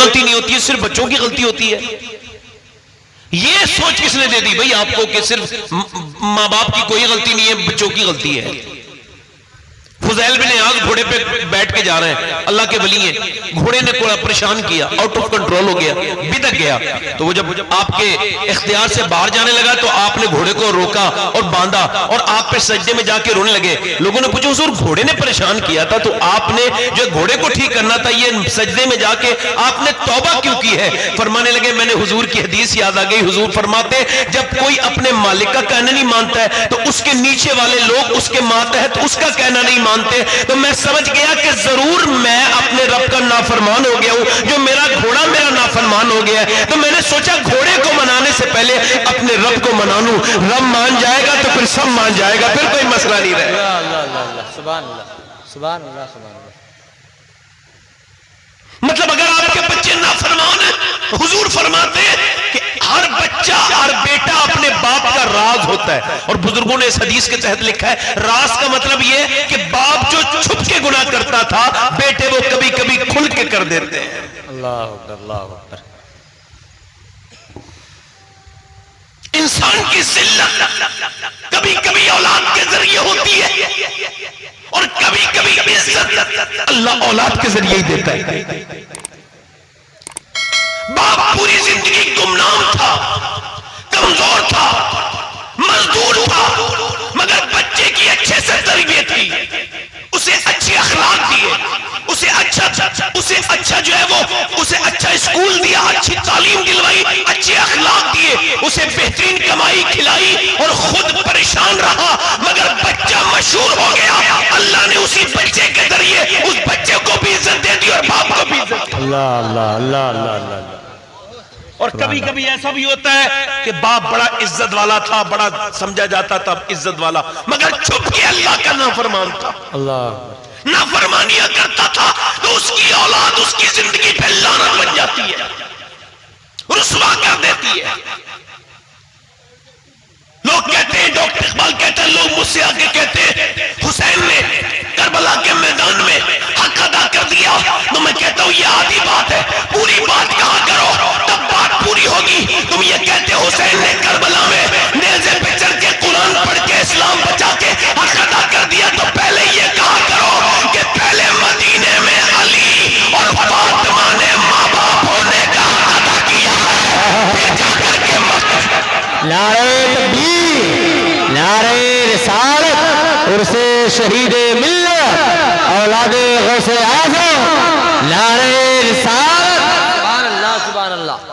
غلطی نہیں ہوتی ہے، صرف بچوں کی غلطی ہوتی ہے؟ یہ سوچ کس نے دے دی بھائی آپ کو کہ صرف ماں باپ کی کوئی غلطی نہیں ہے، بچوں کی غلطی ہے؟ فضیل بن عیاض گھوڑے پہ بیٹھ کے جا رہے ہیں، اللہ کے ولی ہیں، گھوڑے نے کوڑا پریشان کیا، آؤٹ آف کنٹرول ہو گیا، بدک گیا، تو وہ جب آپ کے اختیار سے باہر جانے لگا تو آپ نے گھوڑے کو روکا اور باندھا اور آپ پہ سجدے میں جا کے رونے لگے۔ لوگوں نے پوچھا حضور گھوڑے نے پریشان کیا تھا تو آپ نے جو گھوڑے کو ٹھیک کرنا تھا یہ سجدے میں جا کے آپ نے توبہ کیوں کی ہے؟ فرمانے لگے میں نے حضور کی حدیث یاد آ گئی، حضور فرماتے جب کوئی اپنے مالک کا کہنا نہیں مانتا ہے تو اس کے نیچے والے لوگ اس کے ماتحت اس کا کہنا نہیں مانتے، تو میں سمجھ گیا کہ ضرور میں اپنے رب کا نافرمان ہو گیا ہوں، جو میرا گھوڑا میرا نافرمان ہو گیا ہے، تو میں نے سوچا گھوڑے کو منانے سے پہلے اپنے رب کو منا لوں، رب مان جائے گا تو پھر سب مان جائے گا، پھر کوئی مسئلہ نہیں رہے گا۔ سبحان اللہ سبحان اللہ سبحان اللہ۔ مطلب اگر آپ کے بچے نافرمان ہیں، حضور فرماتے ہیں کہ ہر بچہ ہر بیٹا اپنے باپ کا راز ہوتا ہے، اور بزرگوں نے اس حدیث کے تحت لکھا ہے راز کا مطلب یہ کہ باپ جو چھپ کے گناہ کرتا تھا بیٹے وہ کبھی کبھی کھل کے کر دیتے ہیں۔ اللہ اکبر اللہ اکبر۔ انسان کی ذلت کبھی کبھی اولاد کے ذریعے ہوتی ہے اور کبھی کبھی عزت اللہ اولاد کے ذریعے ہی دیتا ہے۔ باپ پوری زندگی گمنام تھا، کمزور تھا، مزدور تھا، مگر بچے کی اچھے سے تربیت کی، اسے اچھے اخلاق دیے، اسے اچھا جو ہے وہ اسے اچھا اسکول دیا، اچھی تعلیم دلوائی، اچھے اخلاق دیے، اسے بہترین کمائی کھلائی اور خود پریشان رہا، مگر بچہ مشہور ہو گیا، اللہ نے اسی بچے کے ذریعے اس بچے کو بھی عزت دے دی اور باپ کو بھی عزت دی۔ اللہ اللہ اللہ اللہ اللہ۔ اور کبھی کبھی ایسا بھی ہوتا ہے کہ باپ بڑا عزت والا تھا، بڑا سمجھا جاتا تھا عزت والا، مگر چھپ کے اللہ کا نافرمان تھا، اللہ نافرمانیاں کرتا تھا، تو اس کی اولاد اس کی زندگی پہ لعنت بن جاتی ہے، رسوا کر دیتی ہے۔ لوگ کہتے ہیں، ڈاکٹر اقبال کہتے ہیں، لوگ مجھ سے آگے کہتے ہیں حسین نے کربلا کے میدان میں حق ادا کر دیا، تو میں کہتا ہوں یہ آدھی بات ہے، پوری بات کہا کرو تب بات پوری ہوگی۔ تم یہ کہتے حسین نے کربلا میں نیزے پہ چڑھ کے قرآن پڑھ کے اسلام بچا کے حق ادا کر دیا، تو پہلے یہ کہا کرو کہ پہلے مدینے میں علی اور فاطمہ نے ماں باپ ہونے کا حق ادا کیا ہے، پھر جا کر کے نعرہ تکبیر، نعرہ رسالت، عرص شہید ملت، اولاد غوث اعظم، نعرہ رسالت، سبحان اللہ سبحان اللہ۔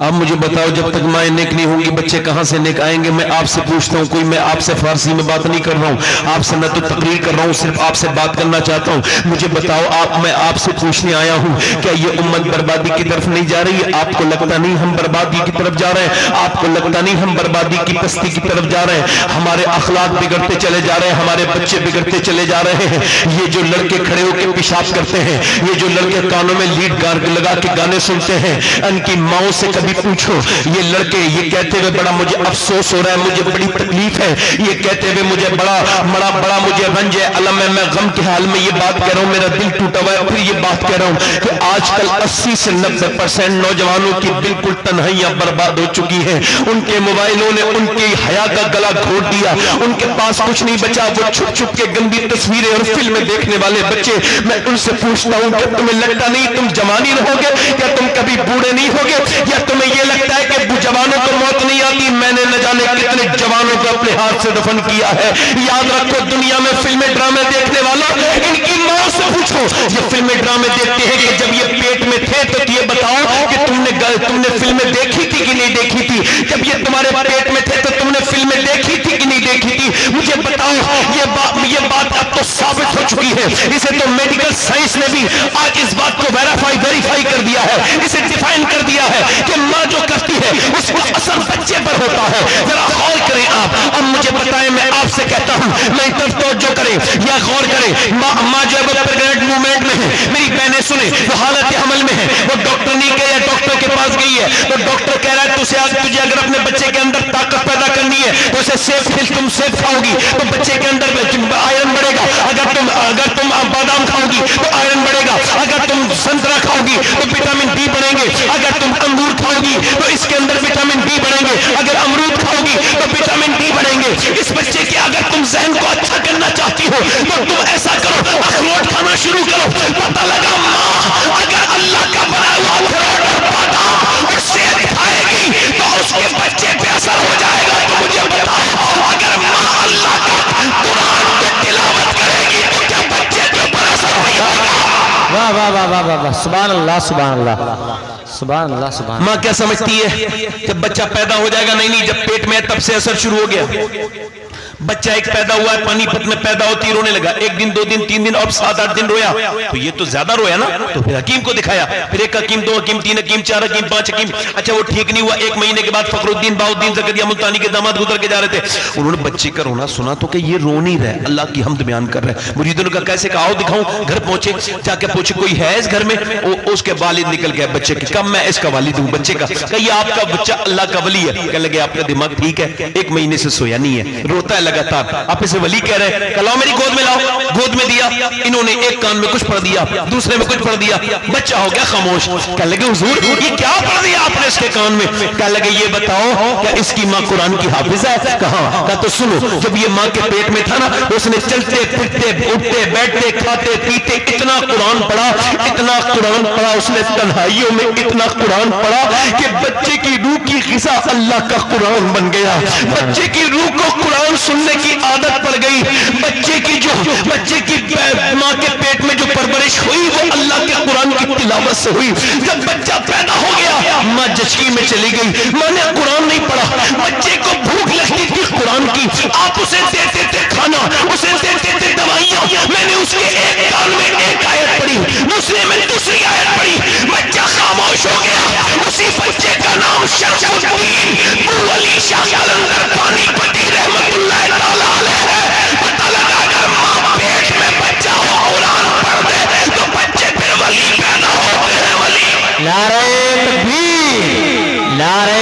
اب مجھے بتاؤ جب تک مائیں نیک نہیں ہوں گی بچے کہاں سے نیک آئیں گے؟ میں آپ سے پوچھتا ہوں، کوئی میں آپ سے فارسی میں بات نہیں کر رہا ہوں، آپ سے نہ تو تقریر کر رہا ہوں، صرف آپ سے بات کرنا چاہتا ہوں۔ مجھے بتاؤ میں آپ سے پوچھنے آیا ہوں کیا یہ امت بربادی کی طرف نہیں جا رہی ہے؟ آپ کو لگتا نہیں ہم بربادی کی طرف جا رہے ہیں؟ آپ کو لگتا نہیں ہم بربادی کی پستی کی طرف جا رہے ہیں؟ ہمارے اخلاق بگڑتے چلے جا رہے ہیں، ہمارے بچے بگڑتے چلے جا رہے ہیں۔ یہ جو لڑکے کھڑے ہو کے پیشاب کرتے ہیں، یہ جو لڑکے کانوں میں لیڈ لگا کے گانے سنتے ہیں، ان کی ماؤں سے کبھی پوچھو، یہ لڑکے یہ کہتے ہوئے بڑا مجھے افسوس ہو رہا ہے، مجھے بڑی تکلیف ہے، یہ کہتے ہوئے مجھے بڑا مجھے رنج ہے، علم ہے، میں غم کے حال میں یہ بات کہہ رہا ہوں، میرا دل ٹوٹا ہوا ہے، پھر یہ بات کہہ رہا ہوں کہ آج کل 80 سے 90% نوجوانوں کی بالکل تنہائیاں برباد ہو چکی ہیں، ان کے موبائلوں نے ان کی حیا کا گلا گھونٹ دیا، ان کے پاس کچھ نہیں بچا، وہ چھپ چھپ کے گندی تصویریں اور فلمیں دیکھنے والے بچے۔ میں ان سے پوچھتا ہوں کہ تمہیں لگتا نہیں تم جوانی رہو گے؟ کیا تم کبھی بوڑھے نہیں ہوگے؟ یا تمہیں یہ لگتا ہے کہ جوانوں کو موت نہیں آتی؟ میں نے نہ جانے کتنے جوانوں کو اپنے ہاتھ سے دفن کیا ہے۔ یاد رکھو دنیا میں فلمیں ڈرامے دیکھنے والا ان کی ماں سے پوچھو، یہ فلمیں ڈرامے دیکھتے ہیں کہ جب یہ پیٹ میں تھے تو یہ بتاؤ کہ تم نے فلمیں دیکھی تھی کہ نہیں دیکھی تھی؟ جب یہ تمہارے پیٹ میں تھے تو تم نے فلمیں دیکھی تھی کہ نہیں دیکھی تھی؟ مجھے بتاؤ، یہ بات اب تو ثابت ہو چکی ہے، اسے تو میڈیکل سائنس نے بھی آج اس بات کو ویریفائی کر دیا ہے، اسے ڈیفائن کر دیا ہے کہ ماں جو کرتی ہے اس کو اثر بچے پر ہوتا ہے۔ ذرا غور کریں آپ، اب مجھے بتائیں، میں آپ سے کہتا ہوں، میں طرف توجہ کریں یا غور کریں، ماں جو ہے وہ پریگننٹ مومنٹ میں ہے، میری بہنیں سنیں، وہ حالت حمل میں ہے، وہ ڈاکٹر نہیں گئی یا ڈاکٹر کے پاس گئی ہے تو ڈاکٹر کہہ رہا ہے تجھے اگر اپنے بچے کے اندر طاقت پیدا کرنی ہے تو اسے سیب تم سیب کھاؤ گی تو بچے کے اندر آئرن بڑھے گا. اگر تم بادام کھاؤ گی تو آئرن بڑھے گا. اگر تم سنترا کھاؤ گی تو وٹامن ڈی بڑھیں گے. اگر تم انگور کھاؤ گی تو اس کے اندر وٹامن ڈی بڑھیں گے. اگر امرود کھاؤ گی تو وٹامن ڈی بڑھیں گے. اس بچے کے اگر تم ذہن کو اچھا کرنا چاہتی ہو تو تم ایسا کرو اخروٹ کھانا شروع کرو. پتہ لگا ماں اگر اللہ کا بنایا ہوا اخروٹ اور بادام اور سیب کھائے گی تو اس کے بچے پہ اثر ہو جائے گا. تو مجھے بتاؤ اگر ماں اللہ کا قرآن کو تلاوت کرے گی تو کیا بچے کے اوپر اثر نہیں ہوگا؟ واہ واہ واہ واہ واہ واہ سبحان اللہ سبحان اللہ سبحان اللہ سبحان اللہ. ماں کیا سمجھتی ہے جب بچہ پیدا ہو جائے گا؟ نہیں جب پیٹ میں ہے تب سے اثر شروع ہو گیا. بچہ ایک پیدا ہوا ہے پانی پت میں پیدا ہوتی رونے لگا. ایک دن 2 دن 3 دن اور 7-8 دن رویا تو یہ تو زیادہ رویا نا. تو پھر حکیم کو دکھایا. پھر 1 حکیم 2 حکیم 3 حکیم 4 حکیم 5 حکیم. اچھا وہ ٹھیک نہیں ہوا. 1 مہینے کے بعد فخر الدین بہاؤالدین زکریا ملتانی کے داماد گزر کے جا رہے تھے. انہوں نے بچے کا رونا سنا تو کہ یہ رو نہیں رہا, اللہ کی حمد بیان کر رہا ہے. مریدوں نے کہا کیسے؟ کہا آؤ دکھاؤں. گھر پہنچے, جا کے پوچھے کوئی ہے اس گھر میں؟ اس کے والد نکل گیا بچے کے. کب میں اس کا والد ہوں بچے کا. کہ یہ آپ کا بچہ اللہ کا ولی ہے. کہنے لگے آپ کا دماغ ٹھیک ہے, 1 مہینے سے سویا نہیں ہے, روتا ہے لگاتار, آپ اسے ولی کہہ رہے ہیں. کہ لاؤ میری گود میں لاؤ. گود میں دیا. انہوں نے ایک کان میں کچھ پڑھ دیا, دوسرے میں کچھ پڑھ دیا. بچہ ہو گیا خاموش. کہنے لگے حضور یہ کیا پڑھ دیا آپ نے اس کے کان میں؟ کہنے لگے یہ بتاؤ کہ اس کی ماں قرآن کی حافظ ہے؟ کہاں. کہا تو سنو, جب یہ ماں کے پیٹ میں تھا نا اس نے چلتے پھرتے اٹھتے بیٹھتے کھاتے پیتے اتنا قرآن پڑھا, اتنا قرآن پڑھا. اس نے تنہائیوں میں اتنا قرآن پڑھا کہ بچے کی روح کی غذا اللہ کا قرآن بن گیا. بچے کی روح کو قرآن سننے کی عادت پڑ گئی. بچے کی ماں کے پیٹ میں جو پرورش ہوئی وہ اللہ کے قرآن کی تلاوت سے ہوئی. جب بچہ پیدا ہو گیا ماں جچکی میں چلی گئی. ماں نے قرآن نہیں پڑھا. بچے کو بھوک لگتی تھی قرآن کی, آپ اسے دیتے تھے کھانا, اسے دیتے تھے دوائیاں. میں نے اس کے ایک کان میں 1 آیت پڑھی, دوسرے میں دوسری آیت پڑھی. بچہ خاموش ہو گیا. اسی بچے کا نام شمس الدین ابو علی شاہ قلندر پانی پتی رحمت اللہ تعالی علیہ ہے. پتہ لگا اگر ماں پیٹ میں بچہ ہو قرآن پڑھ دے تو بچے پھر ولی پیدا ہوتے ہیں. ولی نعرہ تکبیر, نعرہ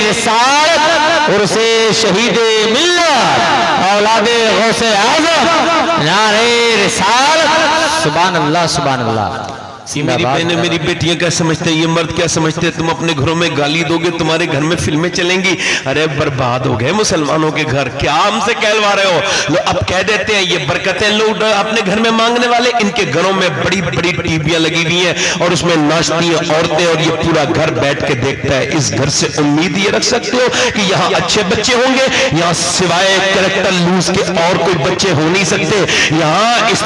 رسالت, عرس شہید ملت, اولاد غوث اعظم, نعرہ رسالت. سبحان اللہ سبحان اللہ. میری بہنیں میری بیٹیاں کیا سمجھتے ہیں, یہ مرد کیا سمجھتے ہیں؟ تم اپنے گھروں میں گالی دو گے تمہارے گھر میں فلمیں چلیں گی. ارے برباد ہو گئے مسلمانوں کے گھر. کیا ہم سے کہلوا رہے ہو؟ لو اب کہہ دیتے ہیں یہ برکتیں لوگ اپنے گھر میں مانگنے والے, ان کے گھروں میں بڑی بڑی ٹی ویاں لگی ہوئی ہیں اور اس میں ناچتی ہیں عورتیں اور یہ پورا گھر بیٹھ کے دیکھتا ہے. اس گھر سے امید یہ رکھ سکتے ہو کہ یہاں اچھے بچے ہوں گے؟ یہاں سوائے کریکٹر لوز کے اور کوئی بچے ہو نہیں سکتے. یہاں اس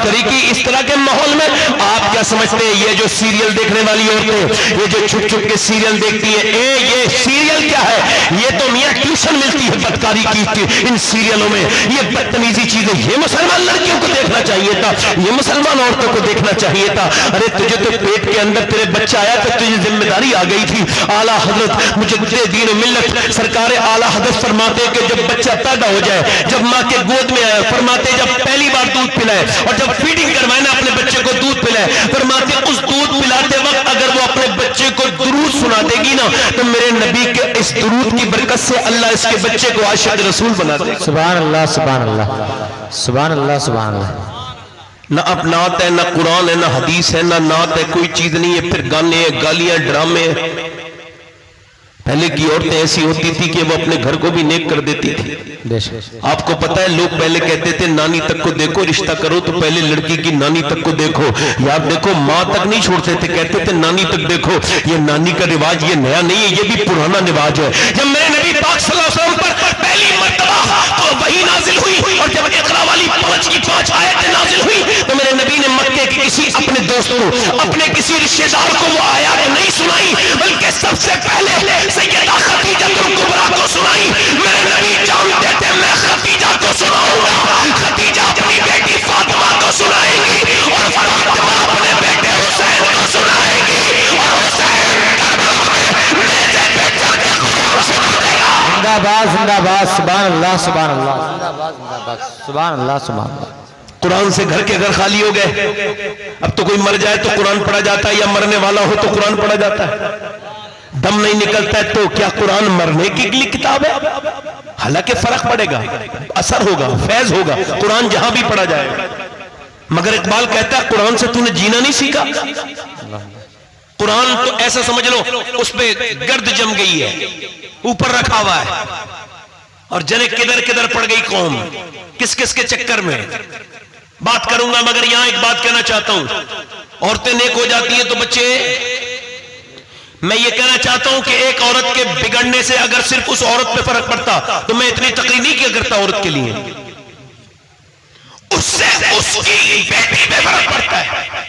طرح کے ماحول میں آپ کیا سمجھتے ہیں؟ یہ جو سیریل دیکھنے والی عورتیں, یہ جو چھپ چھپ کے سیریل دیکھتی ہیں, یہ سیریل کیا ہے؟ یہ تو میاں ٹیوشن ملتی ہے بدکاری کی ان سیریلوں میں. یہ بدتمیزی چیزیں یہ مسلمان لڑکیوں کو دیکھنا چاہیے تھا, یہ مسلمان عورتوں کو دیکھنا چاہیے تھا. ارے تجھے تو پیٹ کے اندر تیرے بچہ آیا تو تجھے ذمہ داری آ گئی تھی. اعلیٰ حضرت مجدد دین و ملت سرکار اعلیٰ حضرت فرماتے کہ جب بچہ پیدا ہو جائے, جب ماں کے گود میں آیا, فرماتے جب پہلی بار دودھ پلائے اور جب فیڈنگ کروائے نا اپنے بچے کو دودھ پلائے, فرماتے اس دودھ پلاتے وقت اگر وہ اپنے بچے کو درود سنا دے گی نا تو میرے نبی کے اس درود کی برکت سے اللہ اس کے بچے کو عاشق رسول بنا دے. سبحان اللہ سبحان اللہ سبحان اللہ سبحان اللہ. نہ اب نعت ہے, نہ قرآن ہے, نہ حدیث ہے, نہ نعت ہے, کوئی چیز نہیں ہے. پھر گانے ہیں, گالیاں, ڈرامے. پہلے کی عورتیں ایسی ہوتی تھی کہ وہ اپنے گھر کو بھی نیک کر دیتی تھی. آپ کو پتا ہے لوگ پہلے کہتے تھے نانی تک کو دیکھو, رشتہ کرو تو پہلے لڑکی کی نانی تک کو دیکھو. یار دیکھو ماں تک نہیں چھوڑتے تھے, کہتے تھے نانی تک دیکھو. یہ نانی کا رواج یہ نیا نہیں ہے, یہ بھی پرانا رواج ہے. جب میرے نبی پاک صلی اللہ علیہ وسلم پر پہلی مرتبہ تو وحی نازل ہوئی اور جب اقرا والی 5 آیتیں نازل ہوئی تو میرے نبی نے مکے کے کسی اپنے دوست کو, اپنے کسی رشتہ دار کو وہ آیات نہیں سنائی, بلکہ سب سے پہلے سیدہ خدیجہ کبریٰ کو سنائی. میرے نبی جانتے تھے میں خدیجہ کو سناؤں گا, خدیجہ اپنی بیٹی فاطمہ کو سنائے گی اور فاطمہ اپنے بیٹے حسین کو سنائے گی اور حسین نیزے پہ چڑھ کے قرآن سنا دے گا. زندہ باد زندہ باد. سبحان اللہ سبحان اللہ. زندہ باد زندہ باد. سبحان اللہ سبحان اللہ. قرآن سے گھر کے گھر خالی ہو گئے. اب تو کوئی مر جائے تو قرآن پڑھا جاتا ہے, یا مرنے والا ہو تو قرآن پڑھا جاتا ہے. دم نہیں نکلتا ہے تو کیا قرآن مرنے کے لیے کتاب ہے؟ حالانکہ فرق پڑے گا، اثر ہوگا، فیض ہوگا، قرآن جہاں بھی پڑھا جائے گا۔ مگر اقبال کہتا ہے قرآن سے تو نے جینا نہیں سیکھا۔ قرآن تو ایسا سمجھ لو اس پہ گرد جم گئی ہے، اوپر رکھا ہوا ہے، اور جنے کدھر کدھر پڑ گئی قوم، کس کس کے چکر میں بات کروں گا۔ مگر یہاں ایک بات کہنا چاہتا ہوں، عورتیں نیک ہو جاتی ہیں تو بچے، میں یہ کہنا چاہتا ہوں کہ ایک عورت کے بگڑنے سے اگر صرف اس عورت پہ فرق پڑتا تو میں اتنی تقریر نہیں کیا کرتا عورت کے لیے، اس سے اس کی بیٹی پہ فرق پڑتا ہے،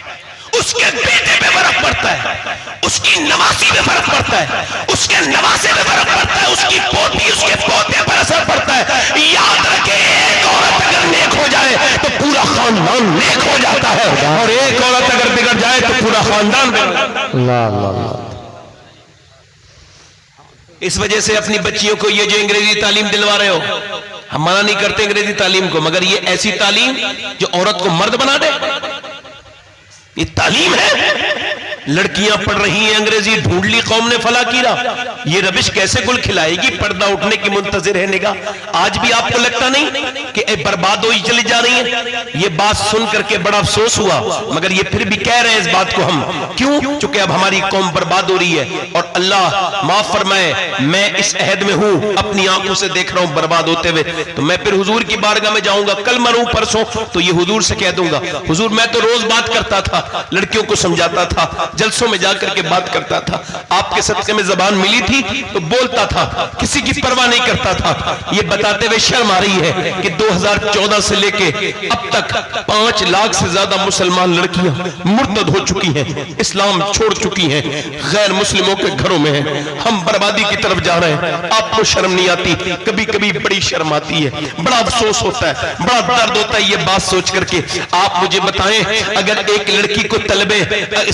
اس کے بیٹے پہ فرق پڑتا ہے، اس کی نواسی پہ فرق پڑتا ہے، اس کے نواسے پہ فرق پڑتا ہے، اس کی پوتی اس کے پوتے پر اثر پڑتا ہے۔ یاد رکھیں ایک عورت اگر نیک ہو جائے تو پورا خاندان نیک ہو جاتا ہے، اور ایک عورت اگر بگڑ جائے تو پورا خاندان بگڑ جاتا ہے۔ اللہ اللہ اللہ۔ اس وجہ سے اپنی بچیوں کو یہ جو انگریزی تعلیم دلوا رہے ہو، ہم منع نہیں کرتے انگریزی تعلیم کو، مگر یہ ایسی تعلیم جو عورت کو مرد بنا دے، یہ تعلیم ہے؟ لڑکیاں پڑھ رہی ہیں انگریزی، ڈھونڈ لی قوم نے فلاں کی راہ، یہ ربش کیسے گل کھلائے گی؟ پردہ اٹھنے کی منتظر ہے نگاہ۔ آج بھی آپ کو لگتا نہیں کہ اے برباد ہوئی چلی جا رہی ہیں؟ یہ بات سن کر کے بڑا افسوس ہوا، مگر یہ پھر بھی کہہ رہے ہیں اس بات کو ہم، کیوں؟ چونکہ اب ہماری قوم برباد ہو رہی ہے، اور اللہ معاف فرمائے میں اس عہد میں ہوں، اپنی آنکھوں سے دیکھ رہا ہوں برباد ہوتے ہوئے، تو میں پھر حضور کی بارگاہ میں جاؤں گا، کل مروں پرسوں تو یہ حضور سے کہہ دوں گا، حضور میں تو روز بات کرتا تھا، لڑکیوں کو سمجھاتا تھا، جلسوں میں جا کر کے بات کرتا تھا، آپ کے صدقے میں زبان ملی تھی تو بولتا تھا، کسی کی پرواہ نہیں کرتا تھا۔ یہ بتاتے ہوئے شرم آ رہی ہے کہ 2014 سے لے کے اب تک 5 لاکھ سے زیادہ مسلمان لڑکیاں مرتد ہو چکی ہیں، اسلام چھوڑ چکی ہیں، غیر مسلموں کے گھروں میں ہیں، ہم بربادی کی طرف جا رہے ہیں۔ آپ کو شرم نہیں آتی؟ کبھی کبھی بڑی شرم آتی ہے، بڑا افسوس ہوتا ہے، بڑا درد ہوتا ہے یہ بات سوچ کر کے۔ آپ مجھے بتائیں اگر ایک لڑکی کو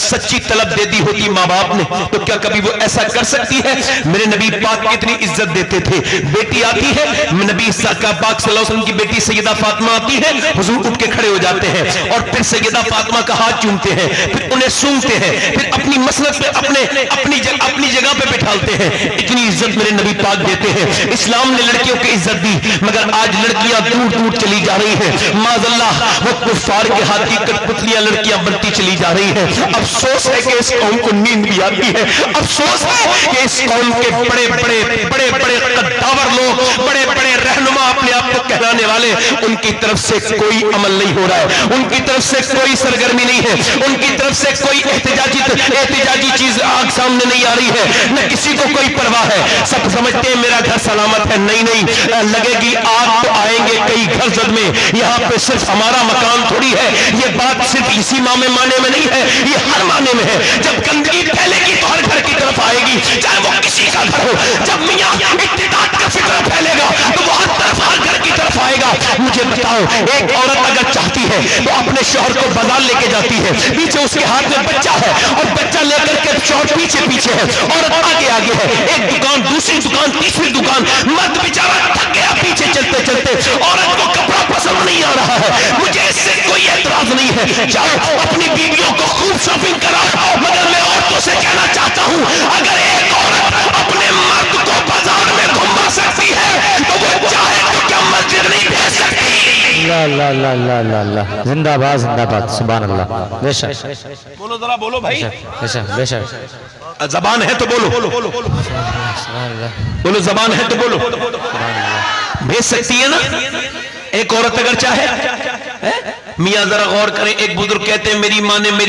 سچی طلب دے دی ہوتی ماں باپ نے تو کیا کبھی وہ ایسا کر سکتی ہے؟ میرے نبی پاک کتنی عزت دیتے تھے، بیٹی آتی ہے، نبی پاک صلی اللہ علیہ وسلم کی بیٹی سیدہ فاطمہ آتی ہے، حضور اٹھ کے کھڑے ہو جاتے ہیں اور پھر سیدہ فاطمہ کا ہاتھ چومتے ہیں، پھر انہیں سونگتے ہیں، پھر اپنی مسند پہ اپنی جگہ پہ بٹھالتے ہیں۔ اتنی عزت میرے نبی پاک دیتے ہیں۔ اسلام نے لڑکیوں کی عزت دی، مگر آج لڑکیاں دور دور چلی جا رہی ہیں، معاذ اللہ وہ کفار کے ہاتھ کی کٹپتلیاں لڑکیاں بنتی چلی جا رہی ہیں۔ افسوس ہے کہ اس قوم کو نیند بھی آتی ہے، افسوس ہے کہ اس قوم کے بڑے بڑے قداور لوگ، بڑے بڑے رہنما اپنے آپ کو کہلانے والے، ان کی طرف سے کوئی عمل نہیں ہو رہا ہے، ان کی طرف سے کوئی سرگرمی نہیں ہے، ان کی طرف سے کوئی احتجاجی چیز آگ سامنے نہیں آ رہی ہے، نہ کسی کو کوئی پرواہ ہے۔ سب سمجھتے ہیں میرا گھر سلامت ہے، نہیں لگے گی آگ تو آئیں گے کئی گھر زد میں، یہاں پہ صرف ہمارا مکان تھوڑی ہے، یہ بات صرف اسی معنی میں نہیں ہے، یہ ہر معنی میں ہے۔ جب گندگی پھیلے گی تو ہر گھر کی طرف آئے گی، چاہے وہ کسی کا گھر ہو۔ جب میاں اتحاد کا فکر پھیلے گا تو وہ ہر گھر کی طرف آئے گا۔ مجھے بتاؤ ایک عورت اگر چاہتی ہے تو اپنے شوہر کو بازار لے کے جاتی ہے، پیچھے اس کے ہاتھ میں بچہ ہے اور بچہ لے کر کے شوہر پیچھے ہے، عورت آگے ہے، ایک دکان دوسری دکان تیسری دکان، مرد بیچارہ تھک گیا پیچھے چلتے، عورت کو کپڑا پسند نہیں آ رہا ہے، مجھے اس سے کوئی اعتراض نہیں ہے، جاؤ اپنی بیویوں کو خوب شاپنگ کراؤ، مگر میں عورتوں سے کہنا چاہتا ہوں اگر ایک عورت اپنے مرد کو بازار میں گھما سکتی ہے تو وہ چاہے تو کیا مسجد نہیں بھیج سکتی؟ اللہ زندہ باد سبحان اللہ۔ بے شک بولو ذرا بولو بھائی، بے شک زبان ہے تو بولو، بولو زبان ہے تو بولو، بھیج سکتی ہے نا ایک عورت اگر چاہے؟ میاں ذرا غور کریں، ایک بزرگ کہتے ہیں میری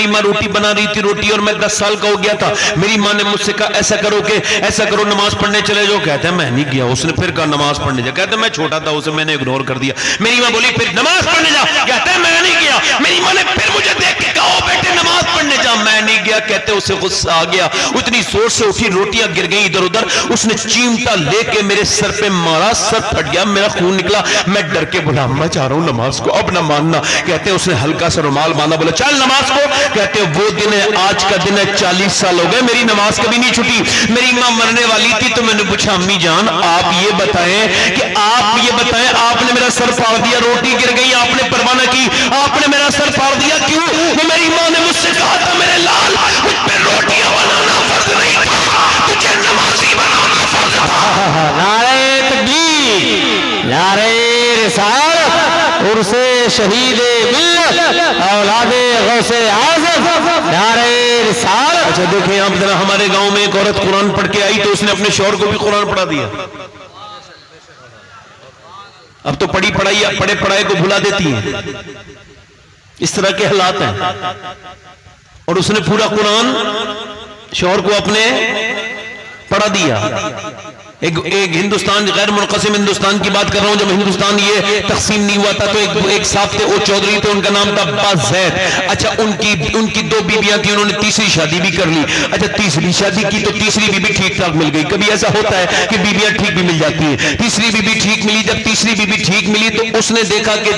ماں روٹی بنا رہی تھی روٹی اور میں 10 سال کا ہو گیا تھا، میری ماں نے مجھ سے کہا ایسا کرو نماز پڑھنے چلے جاؤ، کہتے ہیں میں نہیں گیا، اس نے پھر کہا نماز پڑھنے جا، کہتے ہیں میں چھوٹا تھا اسے میں نے اگنور کر دیا، میری ماں بولی پھر نماز پڑھنے جا، کہتے ہیں میں نہیں گیا، میری ماں نے پھر مجھے دیکھ کے کہا بیٹے نماز پڑھنے جا، میں نہیں گیا، کہتے اسے غصہ آ گیا، اتنی زور سے اٹھی روٹیاں گر گئیں ادھر ادھر، اس نے چیمٹا لے کے میرے سر پہ مارا، سر پھٹ گیا، میرا خون نکلا، میں ڈر کے بولا میں جا رہا ہوں نماز کو، اب نہ ماننا، کہتے ہیں اس نے ہلکا سا رومال باندھا، بولا چل نماز کو، کہتے ہیں وہ دن ہے آج کا دن ہے 40 سال ہو گئے میری نماز کبھی نہیں چھٹی، میری ماں مرنے والی تھی تو میں نے پوچھا امی جان آپ یہ بتائیں آپ نے میرا سر پھاڑ دیا، روٹی گر گئی آپ نے پرواہ نہ کی، آپ نے میرا سر پھاڑ دیا کیوں؟ میری ماں نے مجھ سے کہا تھا میرے لال مجھ پہ روٹیاں بنانا فرض نہیں تھا، تجھے شہید ملت اولاد غوث اعظم نعرہ رسالت. اچھا دیکھیں آپ ذرا، ہمارے گاؤں میں ایک عورت قرآن پڑھ کے آئی تو اس نے اپنے شوہر کو بھی قرآن پڑھا دیا. اب تو پڑھی پڑھائی پڑھے پڑھائے کو بھلا دیتی ہے. اس طرح کے حالات ہیں. اور اس نے پورا قرآن شوہر کو اپنے پڑھا دیا. ایک ہندوستان، غیر منقسم ہندوستان کی بات کر رہا ہوں. جب ہندوستان یہ تقسیم نہیں ہوا تھا تو ایک صاحب تھے، وہ چودھری تھے، ان کا نام تھا عباس زید. اچھا ان کی 2 بیویاں تھیں، انہوں نے تیسری شادی بھی کر لی. اچھا تیسری شادی کی تو تیسری بیوی ٹھیک ٹھاک مل گئی. کبھی ایسا ہوتا ہے کہ بیویاں ٹھیک بھی مل جاتی ہیں. تیسری بیوی ٹھیک ملی. جب تیسری بیوی ٹھیک ملی تو اس نے دیکھا کہ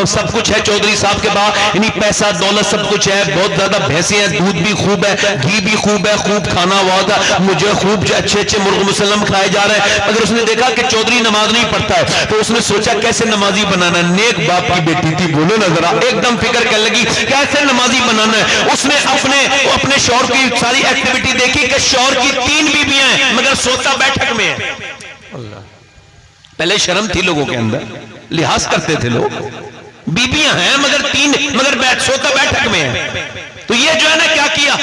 سب کچھ ہے چودھری صاحب کے پاس، یعنی پیسہ دولت سب کچھ ہے، بہت زیادہ بھینسیں ہیں، دودھ بھی خوب ہے، گھی بھی خوب ہے، خوب کھانا ہوا تھا، مجھے خوب اچھے مرغ مسلم کھائے جا رہے ہیں. اگر اس نے دیکھا کہ چودھری نماز نہیں پڑھتا ہے تو اس نے سوچا کیسے نمازی بنانا ہے. نیک باپ کی بیٹی تھی، بولو نا ذرا، ایک دم فکر کرنے لگی کیسے نمازی بنانا ہے. اس نے اپنے شوہر کی ساری ایکٹیویٹی دیکھی کہ شوہر کی 3 بیویاں ہیں مگر سوتا بیٹھک میں ہے. پہلے شرم تھی لوگوں کے اندر، لحاظ کرتے تھے لوگ، بیویاں ہیں مگر سوتا بیٹھک میں ہے. تو یہ جو ہے نا کیا کیا،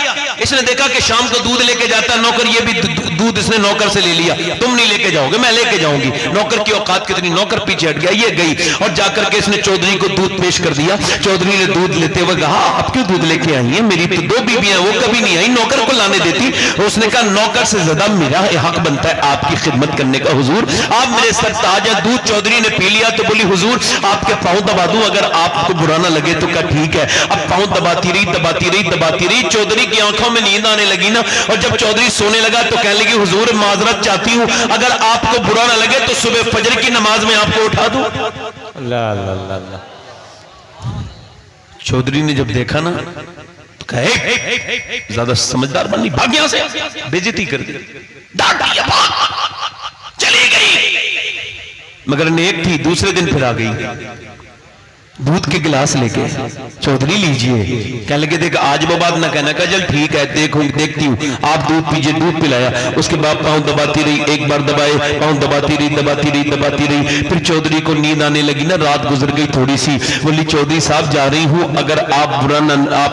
اس نے دیکھا کہ شام کو دودھ لے کے جاتا ہے نوکر، یہ بھی دودھ اس نے نوکر سے لے لیا. تم نہیں لے کے جاؤ گے، میں لے کے جاؤں گی. نوکر کی اوقات کتنی، نوکر پیچھے ہٹ گیا، یہ گئی اور جا کر کے اس نے چودھری کو دودھ پیش کر دیا. چودھری نے دودھ لیتے ہوئے کہا آپ کیوں دودھ لے کے آئی ہیں، میری تو 2 بیویاں، وہ کبھی نہیں آئی، نوکر کو لانے دیتی. اس نے کہا نوکر سے زیادہ میرا حق بنتا ہے آپ کی خدمت کرنے کا. حضور آپ میرے سر تاج ہے. دودھ چودھری نے پی لیا تو بولی حضور آپ کے پاؤں دبا دوں اگر آپ کو برا نہ لگے تو. کہا ٹھیک ہے. اب پاؤں دباتی رہی. چودھری کی آنکھوں میں نیند آنے لگی نا، اور جب چودھری سونے لگا تو کہنے لگی حضور معذرت چاہتی ہوں، اگر آپ کو برا نہ لگے تو صبح فجر کی نماز میں آپ کو اٹھا دوں. اللہ اللہ اللہ اللہ. چودھری نے جب دیکھا نا تو کہا زیادہ سمجھدار بنی، بھاگ یہاں سے، بے عزتی کر دی، ڈانٹ دیا، چلی گئی. مگر نیک تھی، دوسرے دن پھر آ گئی دودھ کے گلاس لے کے. چودھری لیجئے. کہنے لگے دیکھ آج وہ بات نہ کہنا. کہ چل ٹھیک ہے دیکھتی ہوں. آپ دودھ پیجئے، دودھ پلایا. اس کے بعد پاؤں دباتی رہی، ایک بار دبائے، پاؤں دباتی رہی. پھر چودھری کو نیند آنے لگی نا، رات گزر گئی تھوڑی سی. بولی چودھری صاحب جا رہی ہوں، اگر آپ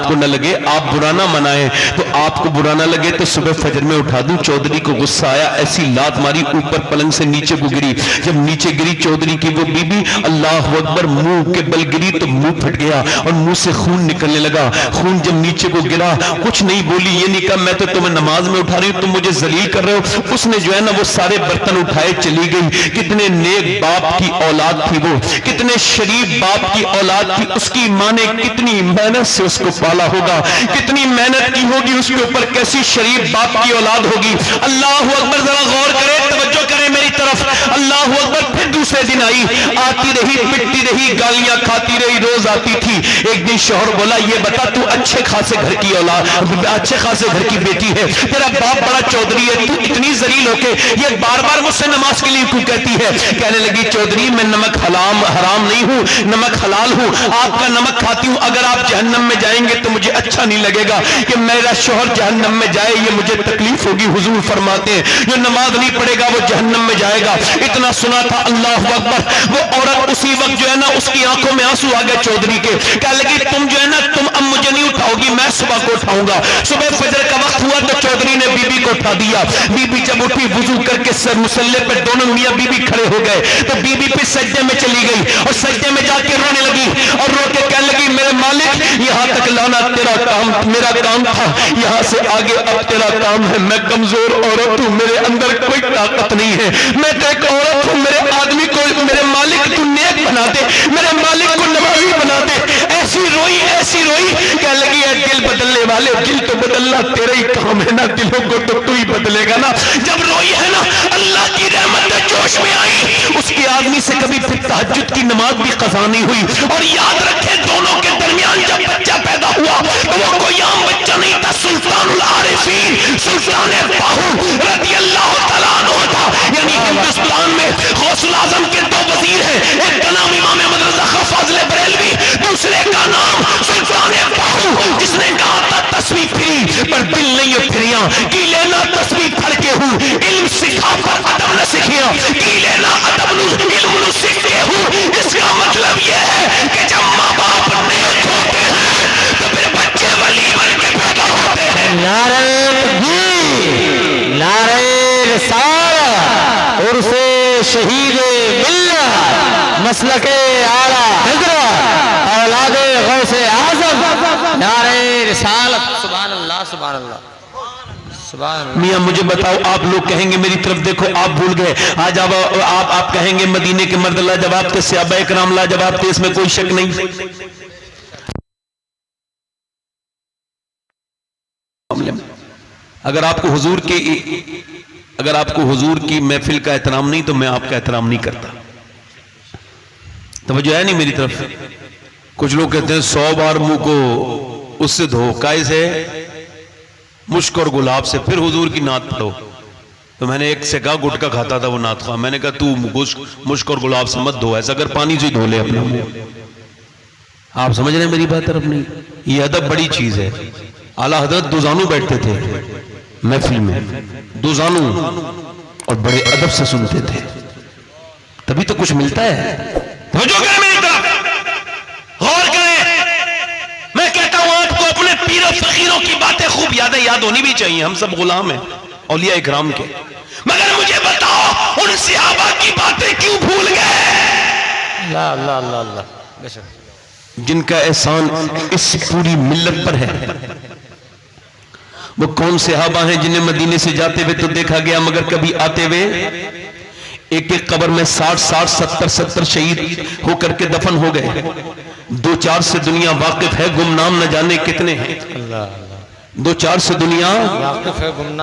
کو نہ لگے، آپ برا نہ منائیں تو آپ کو برا نہ لگے تو صبح فجر میں اٹھا دوں. چودھری کو غصہ آیا، ایسی لات ماری، اوپر پلنگ سے نیچے کو گری. جب نیچے گری چودھری کی وہ بی بی، اللہ اکبر، منہ کے بل گری تو منہ پھٹ گیا اور منہ سے خون نکلنے لگا. خون جب نیچے کو گرا کچھ نہیں بولی. یہ نہیں کہا میں تو تمہیں نماز میں اٹھا رہی ہوں، تم مجھے ذلیل کر رہے ہو. اس نے جو ہے نا وہ سارے برتن اٹھائے چلی گئی. کتنے نیک باپ کی اولاد تھی وہ، کتنے شریف باپ کی اولاد تھی. اس کی ماں نے کتنی محنت سے اس کو پالا ہوگا، کتنی محنت کی ہوگی اس کے اوپر، کیسی شریف باپ کی اولاد ہوگی. اللہ اکبر، ذرا غور کرے، توجہ کرے میری طرف. اللہ اکبر. پھر دوسرے دن آتی رہی، پٹتی رہی، گالیاں کھاتی رہی، روز آتی تھی. ایک دن شوہر بولا یہ بتا تو اچھے خاصے گھر کی اولاد، اچھے خاصے گھر کی بیٹی ہے، تیرا باپ بڑا چودھری ہے، تو اتنی ذلیل ہو کے یہ بار بار مجھ سے نماز کے لیے کیوں کہتی ہے. کہنے لگی چودھری میں نمک حرام نہیں ہوں، نمک حلال ہوں، آپ کا نمک کھاتی ہوں. اگر آپ جہنم میں جائیں گے تو مجھے اچھا نہیں لگے گا کہ میرا شوہر جہنم میں جائے، یہ مجھے تکلیف ہوگی. حضور فرماتے ہیں جو نماز نہیں پڑھے گا وہ جہنم میں جائے گا. اتنا سنا تھا. اللہ اکبر. وہ عورت اسی وقت جو ہے نا اس کی آنکھوں میں آنسو آ گئے چودھری کے. کہنے لگی تم جو ہے نا تم اب مجھے نہیں اٹھاؤ گی، میں صبح کو اٹھاؤں گا. صبح فجر کا وقت ہوا تو چودھری نے بی بی کو اٹھا دیا. بی بی جب اٹھی وضو کر کے سر مسلح پر دونوں میاں بی بی کھڑے ہو گئے تو بی بی پھر سجدے میں چلی گئی اور سجدے میں جا کے رونے لگی اور رو کے کہنے لگی میرے مالک یہاں تک لانا تیرا کام، میرا کام تھا، یہاں سے آگے اب تیرا کام ہے. میں کمزور عورت ہوں، میرے اندر کوئی طاقت نہیں ہے، میں تو ایک عورت ہوں. میرے آدمی کو، میرے مالک تو نیک بنا دے، میرے مالک کو نمازی بنا دے. ایسی روئی کہنے لگی ہے دل بدلنے والے، دل تو بدلنا تیرے ہی کام ہے نا، دلوں کو تو ہی بدلے گا نا. جب روئی ہے نا اللہ کی رحمت جوش میں آئی. اس کے آدمی سے کبھی پھر تہجد کی نماز بھی قضا نہیں ہوئی. اور یاد رکھے دونوں کے درمیان جب بچہ پیدا ہوا تو وہ کوئی عام بچہ نہیں تھا، سلطان العارفین سلطان باہو رضی اللہ تعالیٰ عنہ تھا. یعنی ہندوستان میں غوث الاعظم کے 2 وزیر ہیں، ایک کا نام امام احمد رضا خان فاضل بریلوی، دوسرے کا نام سلطان باہو، جس نے کہا تھا تسبیح پھری پر دل نہیں پھریاں. کی لینا تسبیح پڑھ کے ہوں علم سکھا پر ادب نہ سکھیا کی لینا ادب نو علم نو سکھتے ہوں اس کا مطلب یہ ہے کہ جب ماں باپ نیک ہوتے ہیں تو پھر بچے ولی بن کے پیدا ہوتے ہیں نعرہ تکبیر نعرہ رسالت عرس شہید ملت مسلک اعلیٰ حضرت اولاد غوث اعظم نعرہ رسالت سبحان اللہ سبحان اللہ سبحان اللہ میاں مجھے بتاؤ آپ لوگ کہیں گے میری طرف دیکھو آپ بھول گئے آج آپ کہیں گے مدینے کے مرد لاجواب تھے صحابہ کرام لاجواب تھے اس میں کوئی شک نہیں اگر آپ کو حضور کی محفل کا احترام نہیں تو میں آپ کا احترام نہیں کرتا توجہ ہے نہیں میری طرف کچھ لوگ کہتے ہیں 100 بار منہ کو اس سے دھو کائے سے مشک اور گلاب سے پھر حضور کی نعت پڑھو تو میں نے ایک سے کہا گٹکا کھاتا تھا وہ نعت خواہ میں نے کہا تو مشک اور گلاب سے مت دھو ایسا اگر پانی سے دھو لے اپنا منہ آپ سمجھ رہے ہیں میری بات طرف نہیں یہ ادب بڑی چیز ہے اعلیٰ حضرت دوزانو بیٹھتے تھے محفل میں دوزانو اور بڑے ادب سے سنتے تھے تبھی تو کچھ ملتا ہے توجہ کریں میری طرف غور کریں میں کہتا ہوں آپ کو اپنے پیر و فقیروں کی باتیں خوب یاد ہونی بھی چاہیے ہم سب غلام ہیں اولیاء اکرام کے مگر مجھے بتاؤ ان صحابہ کی باتیں کیوں بھول گئے اللہ اللہ اللہ اللہ جن کا احسان اس پوری ملت پر ہے وہ کون صحابہ ہیں جنہیں مدینے سے جاتے ہوئے تو دیکھا گیا مگر کبھی آتے ہوئے ایک ایک قبر میں 60 70 شہید ہو کر کے دفن ہو گئے 2-4 سے دنیا واقف ہے گمنام نہ جانے کتنے ہیں 2-4 سے دنیا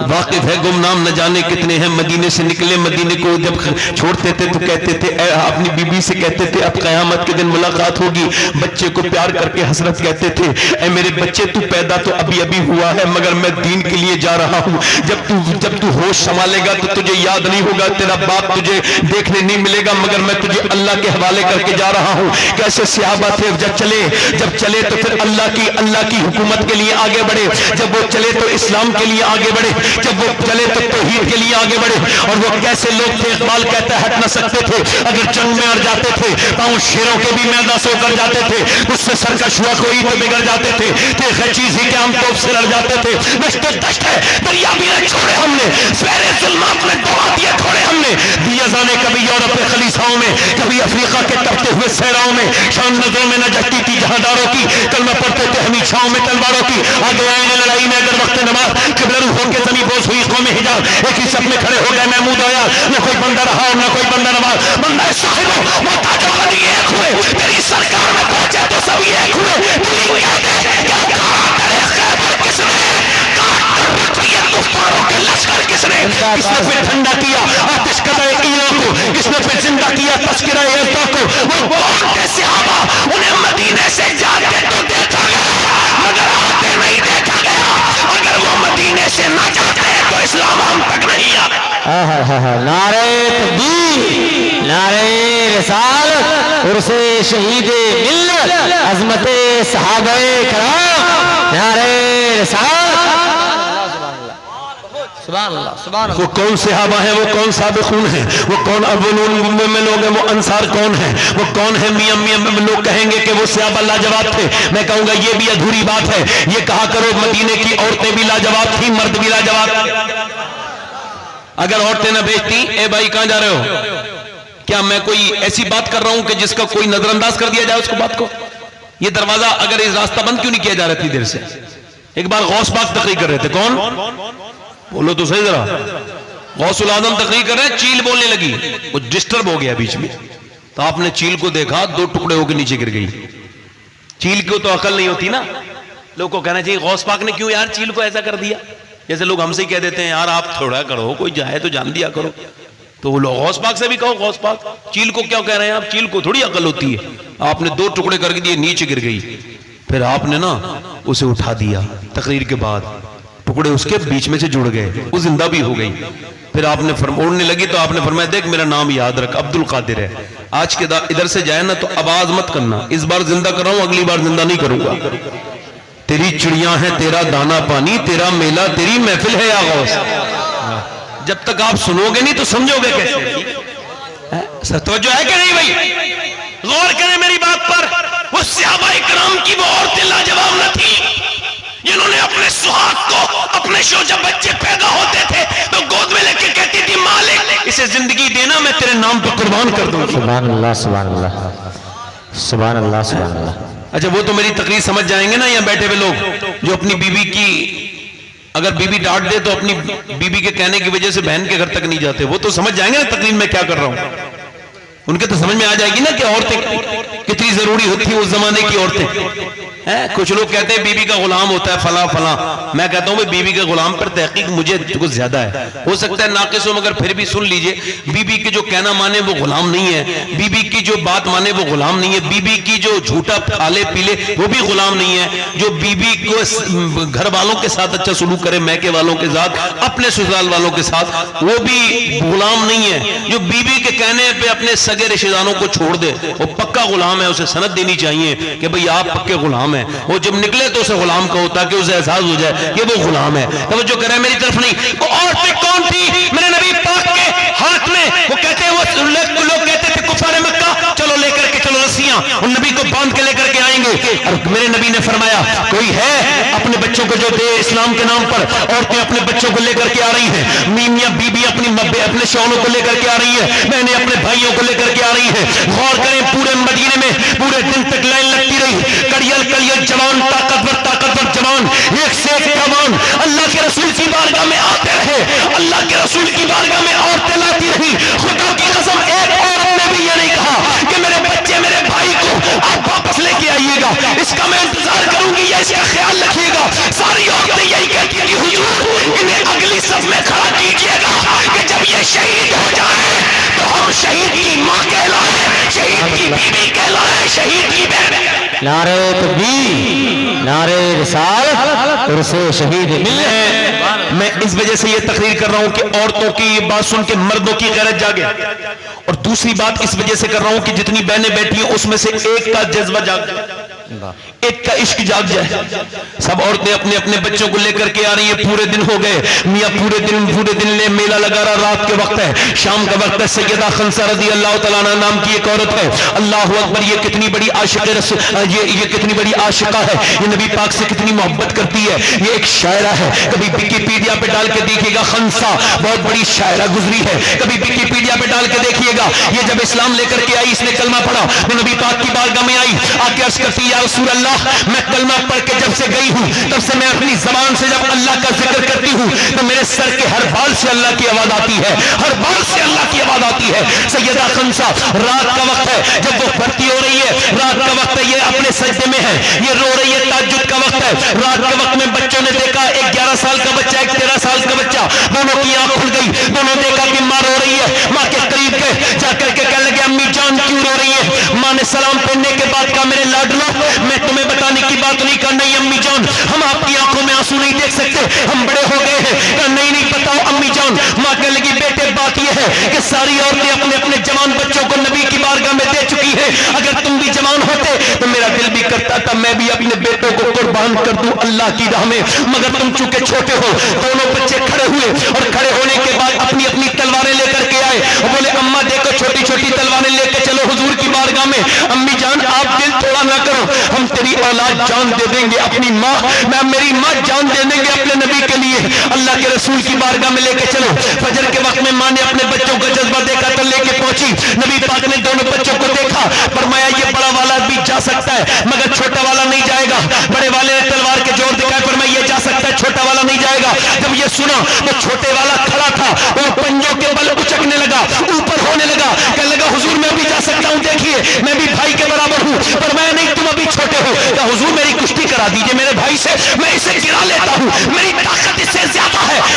واقف ہے گمنام نہ جانے کتنے ہیں مدینے سے نکلے مدینے کو جب چھوڑتے تھے تو کہتے تھے اپنی بی بی سے کہتے تھے اب قیامت کے دن ملاقات ہوگی بچے کو پیار کر کے حسرت کہتے تھے اے میرے بچے تو پیدا تو ابھی ہوا ہے مگر میں دین کے لیے جا رہا ہوں جب تو ہوش سنبھالے گا تو تجھے یاد نہیں ہوگا تیرا باپ تجھے دیکھنے نہیں ملے گا مگر میں تجھے اللہ کے حوالے کر کے جا رہا ہوں کیسے صحابہ تھے جب چلے تو پھر اللہ کی حکومت کے لیے آگے بڑھے جب وہ چلے تو اسلام کے لیے آگے بڑھے جب وہ چلے تو توحید کے لیے آگے بڑھے اور وہ کیسے لوگ تھے اقبال کہتا ہے ہٹ نہ سکتے تھے اگر جنگ میں اڑ جاتے تھے پاؤں شیروں کے بھی میدان سے اتر جاتے تھے اس سے سرکش ہوا کوئی تو بگڑ جاتے تھے چیز ہی کہ ہم توپ سے لڑ جاتے تھے دشت ہے دریا بھی نہ چھوڑے ہم نے سویرے ظلمات میں دعا دیے تھوڑے ہم نے دیا جانے کبھی یورپ کے خلیصاؤں میں کبھی افریقہ کے تپتے ہوئے صحراؤں میں شان نظروں میں نہ جھٹتی تھی جہانداروں کی کلمہ پڑھتے تھے ہمیں چھاؤں میں تلواروں کی آگے آئے لڑائی میں اگر وقت نماز قبلہ روح ہو کے زمین بوس ہوئی قوم حجاز ایک ہی سب میں کھڑے ہو گئے محمود آیا نہ کوئی بندہ رہا اور نہ کوئی بندہ نماز بندہ صاحبوں محتاج و غنی ایک ہوئے تیری سرکار میں پہنچے تو سب ایک ہوئے دلی کہتے کیا کہا کرے خیبر کس نے کفاروں کے لشکر کس نے پھر ٹھنڈا کیا آتش قدر ایروں کو کس نے پھر زندہ کیا تذکرہ ایرتا کو وہ کون کے صحابہ انہیں مدینے سے جاتے تو دیکھا گیا مگر آتے نہیں دیکھا گیا اگر وہ مدینے سے نہ جاتے تو اسلام ہم تک نہیں آتا نعرہ تکبیر نعرہ رسالت عرس شہید ملت عظمت صحابہ کرام نعرہ رسالت سبحان اللہ سبحان اللہ وہ کون صحابہ ہیں وہ کون سابقون ہیں وہ کون اولون میں لوگ ہیں وہ انصار کون ہیں وہ کون ہیں میاں لوگ کہیں گے کہ وہ صحابہ لاجواب تھے میں کہوں گا یہ بھی ادھوری بات ہے یہ کہا کرو مدینے کی عورتیں بھی لاجواب تھیں مرد بھی لاجواب اگر عورتیں نہ بھیجتی اے بھائی کہاں جا رہے ہو کیا میں کوئی ایسی بات کر رہا ہوں کہ جس کا کوئی نظر انداز کر دیا جائے اس کو بات کو یہ دروازہ اگر اس راستہ بند کیوں نہیں کیا جا رہا تھی دیر سے ایک بار غوث پاک تقریر کر رہے تھے کون بولو تو صحیح ذرا غوث العظم تقریر کر رہے ہیں چیل بولنے لگی وہ ڈسٹرب ہو گیا بیچ میں تو آپ نے چیل کو دیکھا 2 ٹکڑے ہو کے نیچے گر گئی چیل کو تو عقل نہیں ہوتی نا لوگ کو کہنا چاہیے غوث پاک نے کیوں یار چیل کو ایسا کر دیا جیسے لوگ ہم سے ہی کہہ دیتے ہیں یار آپ تھوڑا کرو کوئی جائے تو جان دیا کرو تو وہ لوگ غوث پاک سے بھی کہو غوث پاک چیل کو کیا کہہ رہے ہیں آپ چیل کو تھوڑی عقل ہوتی ہے آپ نے 2 ٹکڑے کر کے دیے نیچے گر گئی پھر آپ نے نا اسے اٹھا دیا تقریر کے بعد ٹکڑے اس کے بیچ میں سے جڑ گئے وہ زندہ بھی ہو گئی پھر آپ نے اڑنے لگی تو آپ نے فرمایا دیکھ میرا نام یاد رکھ عبد القادر ہے آج کے ادھر سے جائے نا تو آواز مت کرنا اس بار زندہ کر رہا ہوں اگلی بار زندہ نہیں کروں گا تیری چڑیاں ہیں، تیرا دانا پانی، تیرا میلہ، تیری محفل ہے یا غوث. جب تک آپ سنو گے نہیں تو سمجھو گے کیسے؟ توجہ ہے کہ نہیں بھائی؟ غور کریں میری بات پر. وہ صحابہ کرام کی وہ عورتیں لاجواب نہ تھی جنہوں نے اپنے سہاگ کو، اپنے شو جب بچے پیدا ہوتے تھے تو گود میں لے کے کہتی تھی مالک اسے زندگی دینا، میں تیرے نام پہ قربان کر دوں. سبحان اللہ سبحان اللہ سبحان اللہ سبحان اللہ. اچھا وہ تو میری تقریر سمجھ جائیں گے نا یہاں بیٹھے ہوئے لوگ جو اپنی بیوی کی، اگر بیوی ڈانٹ دے تو اپنی بیوی کے کہنے کی وجہ سے بہن کے گھر تک نہیں جاتے، وہ تو سمجھ جائیں گے نا تقریر میں کیا کر رہا ہوں. ان کے تو سمجھ میں آ جائے گی نا کہ عورتیں کتنی ضروری ہوتی ہیں اس زمانے کی عورتیں. کچھ لوگ کہتے ہیں بیوی کا غلام ہوتا ہے فلاں فلاں. میں کہتا ہوں بھئی بیوی کے غلام پر تحقیق مجھے کچھ زیادہ ہے، ہو سکتا ہے ناقص ہو، مگر پھر بھی سن لیجئے. بیوی کے جو کہنا مانے وہ غلام نہیں ہے، بیوی کی جو بات مانے وہ غلام نہیں ہے، بیوی کی جو جھوٹا کھالے پیلے وہ بھی غلام نہیں ہے، جو بیوی کو گھر والوں کے ساتھ اچھا سلوک کرے، میکے والوں کے ساتھ، اپنے سسرال والوں کے ساتھ، وہ بھی غلام نہیں ہے. جو بیوی کے کہنے پہ اپنے سگے رشتہ داروں کو چھوڑ دے وہ پکا غلام ہے، اسے سند دینی چاہیے کہ بھئی آپ پکے غلام ہیں. وہ جب نکلے تو اسے غلام کا ہوتا کہ اسے احساس ہو جائے کہ وہ غلام ہے. توجہ کریں میری طرف نہیں. وہ عورتیں کون تھی میرے نبی پاک کے ہاتھ میں؟ وہ کہتے ہیں، وہ لوگ کہتے تھے کفار مکہ چلو لے کر کے چلو رسیاں، ان نبی کو باندھ کے لے کر کے آئیں گے. اور میرے نبی نے فرمایا کوئی ہے اپنے بچوں کو جو دے اسلام کے نام پر عورتیں اپنے بچوں کو لے کر کے آ رہی ہیں، میاں بیوی اپنے شوہروں کو لے کر کے آ رہی ہے، بہنیں اپنے بھائیوں کو لے کر کے آ رہی ہیں. غور کریں پورے مدینے میں پورے دن تک لائن لگتی رہی، کڑیل جوان، طاقتور جوان، ایک سے ایک جوان اللہ کے رسول کی بارگاہ میں آتے رہے، اللہ کے رسول کی بارگاہ میں عورتیں لاتی رہی. خدا کی قسم ایک عورت نے بھی یہ نہیں کہا کہ میرے بچے میرے بھائی کو آپ واپس لے کے آئیے گا، اس کا میں انتظار کروں گی یا اس کا خیال رکھیے گا. ساری عورتیں یہی کہتی تھی حضور انہیں اگلی صف میں کھڑا کیجیے گا کہ جب یہ شہید ہو جائے تو ہم شہید کی ماں کہلائیں، شہید کی بیوی کہلائیں، شہید کی بہن. نعرہ تکبیر، نعرہ رسالت، عرص شہید ملے. میں اس وجہ سے یہ تقریر کر رہا ہوں کہ عورتوں کی یہ بات سن کے مردوں کی غیرت جاگے، اور دوسری بات اس وجہ سے کر رہا ہوں کہ جتنی بہنیں بیٹھی ہیں اس میں سے ایک کا جذبہ جاگ جائے، ایک کا عشق جاگ جائے. سب عورتیں اپنے اپنے بچوں کو لے کر کے آ رہی ہیں. پورے دن ہو گئے، میاں پورے دن لے میلہ لگا رہا. رات کے وقت ہے، شام کا وقت ہے. سیدہ خنسہ رضی اللہ تعالیٰ عنہ نام کی ایک عورت ہے. اللہ اکبر، یہ کتنی بڑی عاشق رسول، یہ کتنی بڑی عاشقہ ہے، یہ نبی پاک سے کتنی محبت کرتی ہے. یہ ایک شاعرہ ہے، کبھی وکیپیڈیا پہ ڈال کے دیکھیے گا خنسہ بہت بڑی شاعرہ گزری ہے. کبھی وکیپیڈیا پہ ڈال کے دیکھیے گا. یہ جب اسلام لے کر کے آئی، اس نے کلمہ پڑھا، وہ نبی پاک کی بارگاہ میں آئی، آ کے عرض کرتی یا رسول اللہ میں کلمہ پڑھ کے جب سے گئی ہوں تب سے میں اپنی زبان سے جب اللہ کا ذکر کرتی ہوں تو میرے سر کے ہر بال سے اللہ کی آواز آتی ہے، ہر بال سے اللہ کی آواز آتی ہے. سیدہ خنسہ رات کا وقت ہے، جب وہ بھرتی ہو رہی ہے، رات کا وقت ہے، یہ اپنے سجدے میں ہے، یہ رو رہی ہے، تہجد کا وقت ہے. رات کے وقت میں بچوں نے دیکھا، ایک 11 سال کا بچہ، ایک 13 سال کا بچہ، دونوں کی آنکھ کھل گئی. دونوں دیکھا کہ ماں رو رہی ہے. ماں کے قریب گئے، جا کر کے کہنے لگے امی جان کیوں رو رہی ہے؟ ماں نے سلام پھیرنے کے بعد کہا میرے لاڈلو میں تمہیں بتانے کی بات نہیں. کہا نہیں امی جان ہم آپ کی آنکھوں میں آنسو نہیں دیکھ سکتے، ہم بڑے ہو گئے ہیں. کہا نہیں بتاؤ امی جان. ماں کہنے لگی بیٹے بات یہ ہے کہ ساری عورتیں اپنے اپنے جوان بچوں کو نبی کی بارگاہ میں دے چکی ہیں. اگر تم بھی جوان ہوتے تو میرا دل بھی کرتا تھا میں بھی اپنے بیٹوں کو قربان کر دوں اللہ کی راہ میں، مگر تم چونکہ چھوٹے ہو. دونوں بچے کھڑے ہوئے اور کھڑے ہونے کے بعد اپنی اپنی تلواریں لے کر کے آئے اور بولے اماں دیکھو چھوٹی چھوٹی تلواریں لے کے چلو حضور کی بارگاہ میں. امی جان آپ دل تھوڑا نہ کرو، ہم تیری اولاد جان دے دیں گے، اپنی ماں میری ماں جان دے دیں گے اپنے نبی کے لیے. اللہ کے رسول کی بارگاہ میں لے کے چلو. فجر کے وقت میں ماں نے اپنے بچوں کا جذبہ دیکھا تو لے کے پہنچی. نبی پاک نے دونوں بچوں کو دیکھا، فرمایا یہ بڑا والا بھی جا سکتا ہے مگر چھوٹا والا نہیں جائے گا. بڑے والے نے تلوار کے جوڑ دکھایا، فرمایا یہ جا سکتا ہے چھوٹا والا نہیں جائے گا. جب یہ سنا تو چھوٹے والا کھڑا تھا، وہ پنجوں کے بل اچکنے لگا، اوپر ہونے لگا، کہنے لگا حضور میں بھی جا سکتا ہوں، دیکھیے میں بھی بھائی کے برابر ہوں. فرمایا نہیں تم ابھی چھوٹے ہو. کہا حضور میری کشتی کرا دیجئے میرے بھائی سے، میں اسے گرا لیتا ہوں، میری طاقت اس سے زیادہ ہے.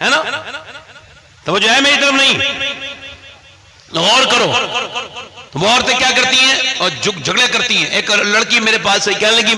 ہے نا؟ توجہ ہے میری طرف نہیں؟ غور کرو. تو وہ عورتیں کیا کرتی ہیں اور جھگڑے کرتی ہیں. ایک لڑکی میرے پاس سے کہنے لگی